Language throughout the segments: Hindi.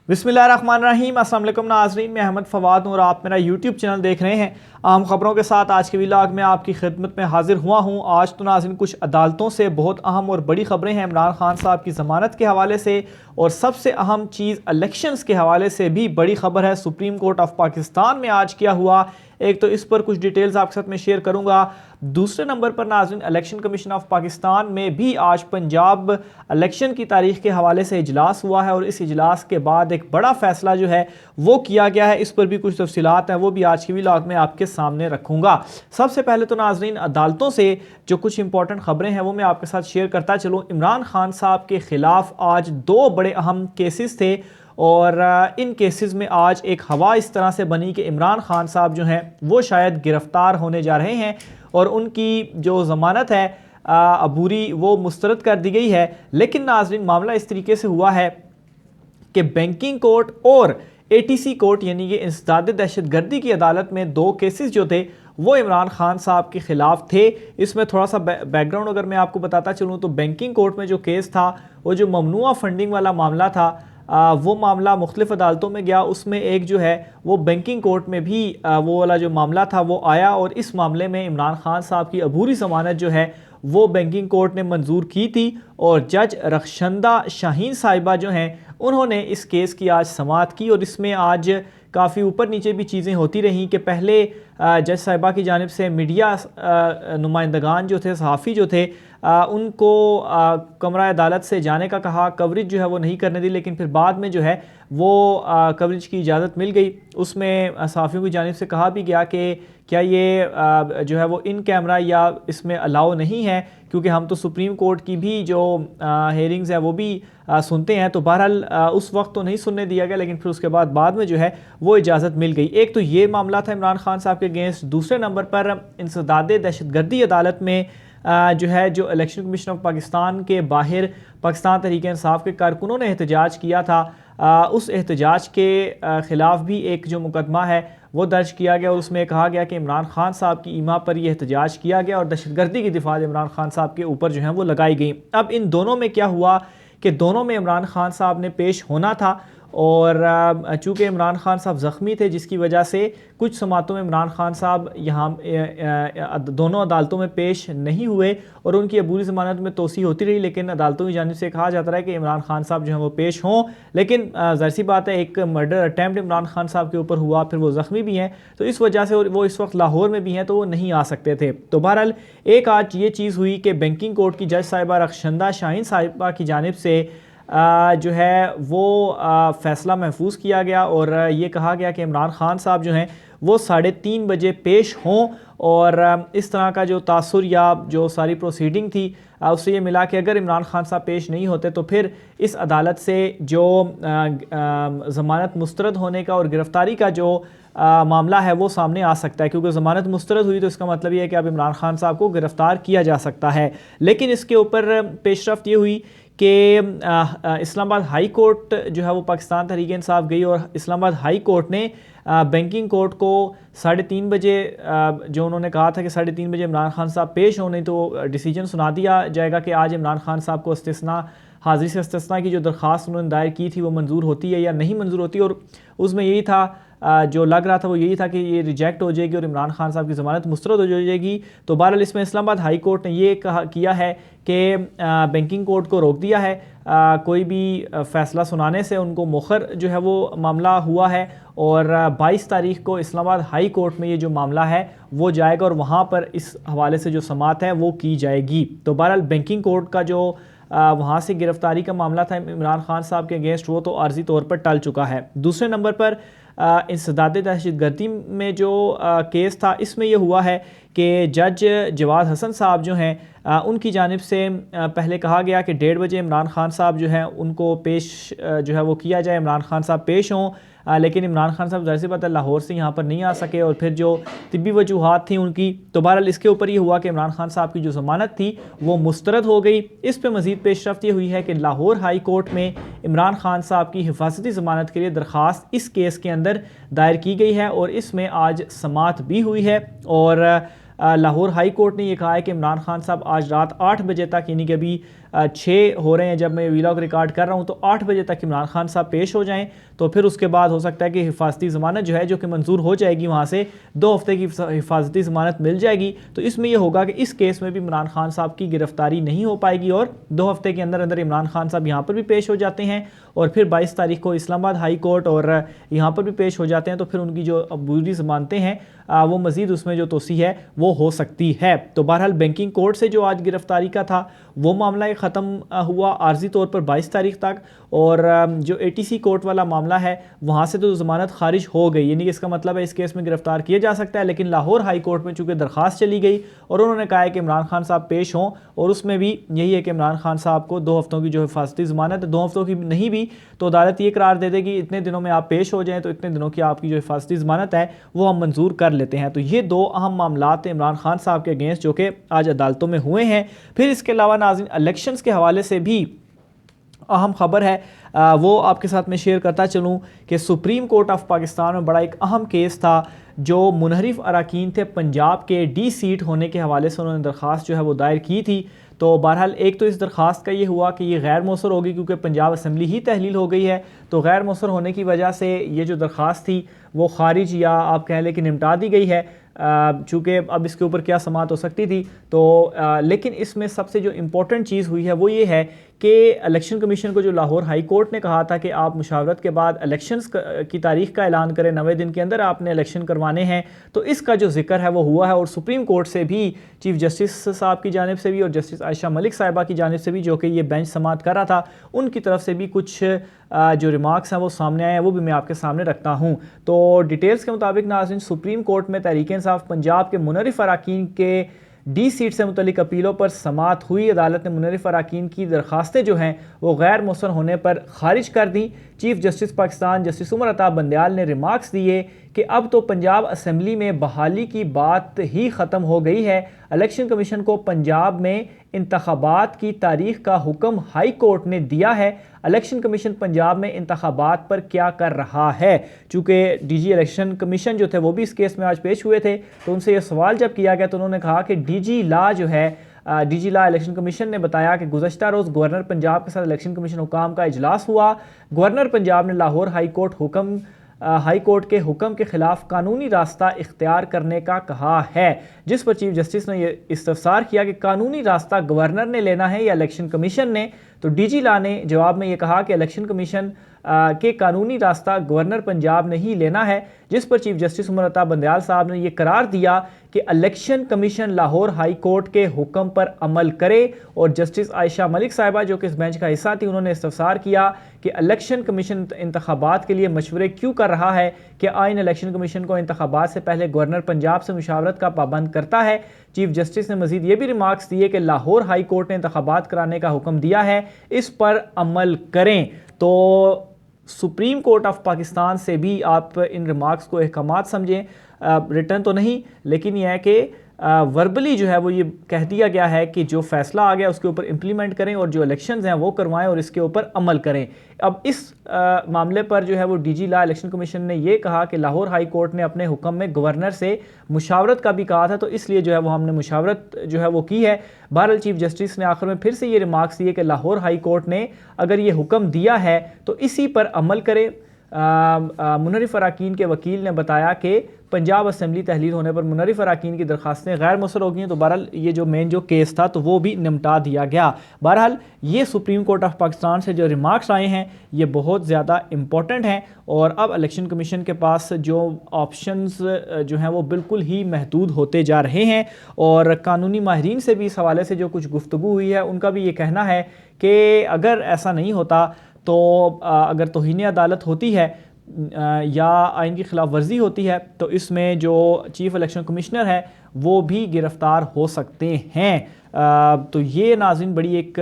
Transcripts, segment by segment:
बिस्मिल्लाहिर्रहमानिर्रहीम। अस्सलाम वालेकुम नाज़रीन, मैं अहमद फवाद हूँ और आप मेरा यूट्यूब चैनल देख रहे हैं। अहम खबरों के साथ आज के व्लॉग में आपकी खिदमत में हाजिर हुआ हूँ। आज तो नाज़रीन कुछ अदालतों से बहुत अहम और बड़ी खबरें हैं, इमरान खान साहब की ज़मानत के हवाले से, और सबसे अहम चीज़ इलेक्शंस के हवाले से भी बड़ी खबर है। सुप्रीम कोर्ट ऑफ पाकिस्तान में आज क्या हुआ, एक तो इस पर कुछ डिटेल्स आपके साथ में शेयर करूंगा। दूसरे नंबर पर नाज़रीन इलेक्शन कमीशन ऑफ पाकिस्तान में भी आज पंजाब इलेक्शन की तारीख के हवाले से इजलास हुआ है और इस इजलास के बाद एक बड़ा फैसला जो है वो किया गया है। इस पर भी कुछ तफसीलात हैं, वो भी आज की व्लॉग में आपके सामने रखूंगा। सबसे पहले तो नाज़रीन अदालतों से जो कुछ इंपॉर्टेंट खबरें हैं वो मैं आपके साथ शेयर करता चलूँ। इमरान खान साहब के खिलाफ आज दो बड़े अहम केसेस थे और इन केसेस में आज एक हवा इस तरह से बनी कि इमरान खान साहब जो हैं वो शायद गिरफ्तार होने जा रहे हैं और उनकी जो ज़मानत है अबूरी वो मुस्तरद कर दी गई है। लेकिन नाज़रीन मामला इस तरीके से हुआ है कि बैंकिंग कोर्ट और एटीसी कोर्ट यानी कि इंसदाद दहशतगर्दी की अदालत में दो केसेस जो थे वो इमरान खान साहब के ख़िलाफ़ थे। इसमें थोड़ा सा बैकग्राउंड अगर मैं आपको बताता चलूँ तो बैंकिंग कोर्ट में जो केस था वो जो ममनुआ फंडिंग वाला मामला था, वो मामला मुख्तलिफ़ अदालतों में गया। उसमें एक जो है वो बैंकिंग कोर्ट में भी वो वाला जो मामला था वो आया और इस मामले में इमरान खान साहब की अबूरी ज़मानत जो है वो बैंकिंग कोर्ट ने मंजूर की थी और जज रखशंदा शाहीन साहिबा जो हैं उन्होंने इस केस की आज समाअत की। और इसमें आज काफ़ी ऊपर नीचे भी चीज़ें होती रहीं कि पहले जज साहिबा की जानिब से मीडिया नुमाइंदगान जो थे, सहाफ़ी जो थे, उनको कमरा अदालत से जाने का कहा, कवरेज जो है वो नहीं करने दी, लेकिन फिर बाद में जो है वो कवरेज की इजाज़त मिल गई। उसमें सहाफ़ियों की जानिब से कहा भी गया कि क्या ये जो है वो इन कैमरा या इसमें अलाउ नहीं है, क्योंकि हम तो सुप्रीम कोर्ट की भी जो हेयरिंग्स है वो भी सुनते हैं। तो बहरहाल उस वक्त तो नहीं सुनने दिया गया, लेकिन फिर उसके बाद में जो है वो इजाज़त मिल गई। एक तो ये मामला था इमरान खान साहब के अगेंस्ट। दूसरे नंबर पर इंसदाद दहशतगर्दी अदालत में जो है जो इलेक्शन कमीशन ऑफ पाकिस्तान के बाहर पाकिस्तान तहरीक इंसाफ के कारकुनों ने एहतजाज किया था, उस एहतजाज के ख़िलाफ़ भी एक जो मुकदमा है वो दर्ज किया गया और उसमें कहा गया कि इमरान खान साहब की ईमा पर यह एहतजाज किया गया और दहशतगर्दी की दिफा इमरान खान साहब के ऊपर जो है वो लगाई गई। अब इन दोनों में क्या हुआ कि दोनों में इमरान खान साहब ने पेश होना था और चूँकि इमरान खान साहब ज़ख्मी थे जिसकी वजह से कुछ समातों में इमरान खान साहब यहाँ दोनों अदालतों में पेश नहीं हुए और उनकी अबूरी ज़मानत में तोसी होती रही। लेकिन अदालतों की जानिब से कहा जाता रहा है कि इमरान खान साहब जो है वो पेश हों, लेकिन ज़ाहिर सी बात है एक मर्डर अटैम्प्ट इमरान खान साहब के ऊपर हुआ, फिर वो ज़ख्मी भी हैं, तो इस वजह से वो इस वक्त लाहौर में भी हैं तो वो नहीं आ सकते थे। तो बहरहाल एक आज ये चीज़ हुई कि बैंकिंग कोर्ट की जज साहिबा रखशंदा शाहीन साहिबा की जानिब से जो है वो फ़ैसला महफूज किया गया और ये कहा गया कि इमरान खान साहब जो हैं वो 3:30 बजे पेश हों। और इस तरह का जो तासुर या जो सारी प्रोसीडिंग थी उससे ये मिला कि अगर इमरान खान साहब पेश नहीं होते तो फिर इस अदालत से जो ज़मानत मुस्तरद होने का और गिरफ़्तारी का जो मामला है वो सामने आ सकता है, क्योंकि ज़मानत मुस्तरद हुई तो इसका मतलब ये है कि अब इमरान खान साहब को गिरफ़्तार किया जा सकता है। लेकिन इसके ऊपर पेशरफ्त ये हुई कि इस्लामाबाद हाई कोर्ट जो है वो पाकिस्तान तहरीक इंसाफ गई और इस्लामाबाद हाई कोर्ट ने बैंकिंग कोर्ट को 3:30 बजे जो उन्होंने कहा था कि 3:30 बजे इमरान खान साहब पेश होने, तो डिसीजन सुना दिया जाएगा कि आज इमरान खान साहब को इस्तिस्ना हाज़िरी से इस्तिस्ना की जो दरख्वास्त उन्होंने दायर की थी वो मंजूर होती है या नहीं मंजूर होती। और उसमें यही था जो लग रहा था वो यही था कि ये रिजेक्ट हो जाएगी और इमरान खान साहब की ज़मानत मुस्तरद हो जाएगी। तो बहरहाल इसमें इस्लामाबाद हाई कोर्ट ने ये किया है कि बैंकिंग कोर्ट को रोक दिया है कोई भी फ़ैसला सुनाने से, उनको मुखर जो है वो मामला हुआ है और 22 तारीख को इस्लामाबाद हाई कोर्ट में ये जो मामला है वो जाएगा और वहाँ पर इस हवाले से जो समाअत है वो की जाएगी। तो बहरहाल बैंकिंग कोर्ट का जो वहाँ से गिरफ़्तारी का मामला था इमरान खान साहब के अगेंस्ट वो तो आर्जी तौर पर टल चुका है। दूसरे नंबर पर इंसदाद दहशतगर्दी में जो केस था इसमें यह हुआ है कि जज जवाद हसन साहब जो हैं उनकी जानिब से पहले कहा गया कि 1:30 बजे इमरान खान साहब जो हैं उनको पेश जो है वो किया जाए, इमरान खान साहब पेश हों, लेकिन इमरान खान साहब ज़ाहिर सी बात है लाहौर से यहाँ पर नहीं आ सके और फिर जो तिब्बी वजूहात थी उनकी, तो बहरहाल इसके ऊपर ये हुआ कि इमरान खान साहब की जो ज़मानत थी वो मुस्तरद हो गई। इस पर मज़ीद पेशरफ्त ये हुई है कि लाहौर हाई कोर्ट में इमरान खान साहब की हिफाजती ज़मानत के लिए दरख्वास्त इस केस के अंदर दायर की गई है और इसमें आज समाअत भी हुई है। और लाहौर हाई कोर्ट ने यह कहा है कि इमरान खान साहब आज रात 8 बजे तक यानी कि अभी 6 हो रहे हैं जब मैं वीलॉग रिकॉर्ड कर रहा हूँ, तो 8 बजे तक इमरान खान साहब पेश हो जाएं, तो फिर उसके बाद हो सकता है कि हिफाजती ज़मानत जो है जो कि मंजूर हो जाएगी, वहाँ से 2 हफ्ते की हिफाजती ज़मानत मिल जाएगी। तो इसमें यह होगा कि इस केस में भी इमरान खान साहब की गिरफ्तारी नहीं हो पाएगी और 2 हफ्ते के अंदर अंदर इमरान खान साहब यहाँ पर भी पेश हो जाते हैं और फिर 22 तारीख को इस्लामाबाद हाई कोर्ट और यहाँ पर भी पेश हो जाते हैं। तो फिर उनकी जो अबूरी ज़मानतें हैं वो मज़ीद उसमें जो तोसी है वो हो सकती है। तो बहरहाल बैंकिंग कोर्ट से जो आज गिरफ्तारी का था वो मामला ख़त्म हुआ आर्जी तौर पर 22 तारीख तक, और जो ATC कोर्ट वाला मामला है वहाँ से तो ज़मानत खारिज हो गई, यानी कि इसका मतलब है इस केस में गिरफ्तार किया जा सकता है। लेकिन लाहौर हाई कोर्ट में चूँकि दरख्वास्त चली गई और उन्होंने कहा है कि इमरान खान साहब पेश हों, और उसमें भी यही है कि इमरान खान साहब को 2 हफ्तों की जो हिफाजती ज़मानत है, 2 हफ्तों की नहीं भी तो अदालत ये करार दे देगी इतने दिनों में आप पेश हो जाएँ, तो इतने दिनों की आपकी जो हिफाजती ज़मानत है वो हम मंजूर कर लेते हैं। तो ये 2 अहम मामलात हैं इमरान खान साहब के अगेंस्ट जो कि आज अदालतों में हुए हैं। फिर इसके अलावा नाज़रीन इलेक्शंस के हवाले से भी अहम खबर है, वो आपके साथ मैं शेयर करता चलूँ कि सुप्रीम कोर्ट ऑफ पाकिस्तान में बड़ा एक अहम केस था। जो मुनहरिफ अरकान थे पंजाब के D सीट होने के हवाले से उन्होंने दरख्वास्त जो है वो दायर की थी। तो बहरहाल एक तो इस दरख्वास्त का ये हुआ कि ये गैर मौसर होगी क्योंकि पंजाब असम्बली ही तहलील हो गई है, तो गैर मौसर होने की वजह से ये जो दरख्वास्त थी वो खारिज या आप कह लें कि निपटा दी गई है। चूँकि अब इसके ऊपर क्या समात हो सकती थी, तो लेकिन इसमें सबसे जो इम्पोर्टेंट चीज़ हुई है वो ये है कि इलेक्शन कमीशन को जो लाहौर हाई कोर्ट ने कहा था कि आप मुशावरत के बाद इलेक्शंस की तारीख का ऐलान करें, 90 दिन के अंदर आपने इलेक्शन करवाने हैं, तो इसका जो जिक्र है वो हुआ है। और सुप्रीम कोर्ट से भी चीफ जस्टिस साहब की जानिब से भी और जस्टिस आयशा मलिक साहिबा की जानिब से भी, जो कि ये बेंच समात कर रहा था, उनकी तरफ से भी कुछ जो रिमार्क्स हैं वो सामने आए हैं, वो भी मैं आपके सामने रखता हूँ। तो डिटेल्स के मुताबिक नाज़रीन सुप्रीम कोर्ट में तहरीक इंसाफ पंजाब के मुनहरिफ अरकान के D सीट से मुतल्लिक अपीलों पर समात हुई। अदालत ने मुनहरिफ अरकान की दरखास्तें जो हैं वो गैर मौसर होने पर खारिज कर दी। Chief justice Pakistan justice Umar Ata Bandial ने रिमार्क्स दिए कि अब तो पंजाब असम्बली में बहाली की बात ही ख़त्म हो गई है। इलेक्शन कमीशन को पंजाब में इंतखाबात की तारीख का हुक्म हाई कोर्ट ने दिया है। इलेक्शन कमीशन पंजाब में इंतखाबात पर क्या कर रहा है? चूँकि DG इलेक्शन कमीशन जो थे वो भी इस केस में आज पेश हुए थे, तो उनसे ये सवाल जब किया गया तो उन्होंने कहा कि DG लॉ जो है DG लॉ इलेक्शन कमीशन ने बताया कि गुज़श्ता रोज़ गवर्नर पंजाब के साथ इलेक्शन कमीशन हुकाम का इजलास हुआ। गवर्नर पंजाब ने लाहौर हाई कोर्ट के हुक्म के खिलाफ कानूनी रास्ता इख्तियार करने का कहा है, जिस पर चीफ जस्टिस ने यह इस्तफसार किया कि कानूनी रास्ता गवर्नर ने लेना है या इलेक्शन कमीशन ने। तो DG लॉ ने जवाब में यह कहा कि इलेक्शन कमीशन के कानूनी रास्ता गवर्नर पंजाब ने ही लेना है, जिस पर चीफ जस्टिस उमर अता बंदयाल साहब ने यह करार दिया कि election commission Lahore high court के हुक्म पर अमल करे। और जस्टिस आयशा मलिक साहिबा जो कि इस बेंच का हिस्सा थी, उन्होंने इस्तफसार किया कि इलेक्शन कमीशन इंतखाबात के लिए मशवरे क्यों कर रहा है, कि आइन इलेक्शन कमीशन को इंतखाबात से पहले गवर्नर पंजाब से मुशावरत का पाबंद करता है। चीफ जस्टिस ने मजीद ये भी रिमार्क्स दिए कि लाहौर हाई कोर्ट ने इंतखाबात कराने का हुक्म दिया है, इस पर अमल करें। तो सुप्रीम कोर्ट ऑफ पाकिस्तान से भी आप इन रिमार्क्स को अहकामात समझें, रिटर्न तो नहीं, लेकिन यह है कि वर्बली जो है वो ये कह दिया गया है कि जो फैसला आ गया उसके ऊपर इम्प्लीमेंट करें और जो इलेक्शंस हैं वो करवाएं और इसके ऊपर अमल करें। अब इस मामले पर जो है वो DG लॉ इलेक्शन कमीशन ने ये कहा कि लाहौर हाई कोर्ट ने अपने हुक्म में गवर्नर से मुशावरत का भी कहा था, तो इसलिए जो है वो हमने मुशावरत जो है वो की है। बहरहाल चीफ जस्टिस ने आखिर में फिर से ये रिमार्क्स दिए कि लाहौर हाई कोर्ट ने अगर ये हुक्म दिया है तो इसी पर अमल करे। मुनहरिफ अरकान के वकील ने बताया कि पंजाब असम्बली तहलील होने पर मुनहरिफ अरकान की दरखास्तें गैर मौसर हो गई हैं, तो बहरहाल ये जो मेन जो केस था तो वो भी निपटा दिया गया। बहरहाल ये सुप्रीम कोर्ट ऑफ पाकिस्तान से जो रिमार्क्स आए हैं ये बहुत ज़्यादा इंपॉर्टेंट हैं, और अब इलेक्शन कमीशन के पास जो ऑप्शंस जो हैं वो बिल्कुल ही महदूद होते जा रहे हैं। और कानूनी माहिरीन से भी इस हवाले से जो कुछ गुफ्तगू हुई है उनका भी ये कहना है कि अगर ऐसा नहीं होता तो अगर तौहीन अदालत होती है या आइन की खिलाफ वर्जी होती है तो इसमें जो चीफ इलेक्शन कमिश्नर है वो भी गिरफ़्तार हो सकते हैं। तो ये नाज़रीन बड़ी एक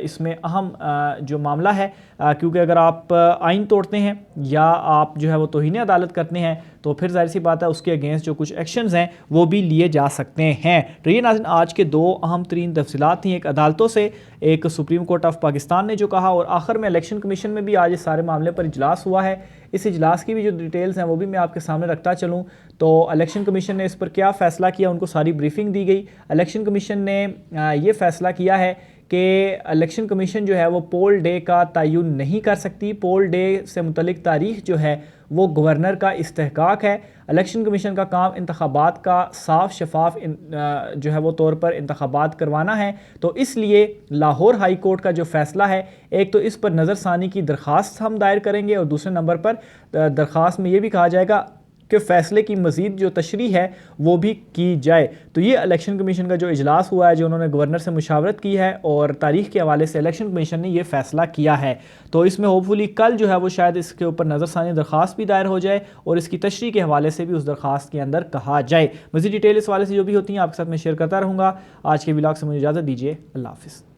इसमें अहम जो मामला है, क्योंकि अगर आप आइन तोड़ते हैं या आप जो है वो तौहीन अदालत करते हैं तो फिर जाहिर सी बात है उसके अगेंस्ट जो कुछ एक्शंस हैं वो भी लिए जा सकते हैं। तो ये नाज़रीन आज के 2 अहम तरीन तफसीलात थी, एक अदालतों से, एक सुप्रीम कोर्ट ऑफ पाकिस्तान ने जो कहा, और आखिर में इलेक्शन कमीशन में भी आज इस सारे मामले पर इजलास हुआ है। इस इजलास की भी जो डिटेल्स हैं वो भी मैं आपके सामने रखता चलूँ। तो इलेक्शन कमीशन ने इस पर क्या फ़ैसला किया, उनको सारी ब्रीफिंग दी गई। इलेक्शन कमीशन ने ये फ़ैसला किया है कि इलेक्शन कमीशन जो है वो पोल डे का तयन नहीं कर सकती। पोल डे से मुतलिक तारीख जो है वो गवर्नर का इस्तेहकाक है। इलेक्शन कमीशन का काम इंतखाबात का साफ शफाफ जो है वो तौर पर इंतखाबात करवाना है। तो इसलिए लाहौर हाई कोर्ट का जो फ़ैसला है, एक तो इस पर नज़रसानी की दरख्वास्त हम दायर करेंगे और दूसरे नंबर पर दरख्वास्त में ये भी कहा जाएगा कि फ़ैसले की मज़ीद जो तशरीह है वो भी की जाए। तो ये इलेक्शन कमीशन का जो इजलास हुआ है, जो उन्होंने गवर्नर से मुशावरत की है और तारीख के हवाले से इलेक्शन कमीशन ने ये फ़ैसला किया है। तो इसमें होपफुली कल जो है वो शायद इसके ऊपर नज़रसानी दरख्वास्त भी दायर हो जाए और इसकी तशरीह के हवाले से भी उस दरख्वास्त के अंदर कहा जाए। मज़ीद डिटेल इस हवाले से जो भी होती हैं आपके साथ मैं शेयर करता रहूँगा। आज के व्लॉग से मुझे इजाज़त दीजिए। अल्लाह हाफ़िज़।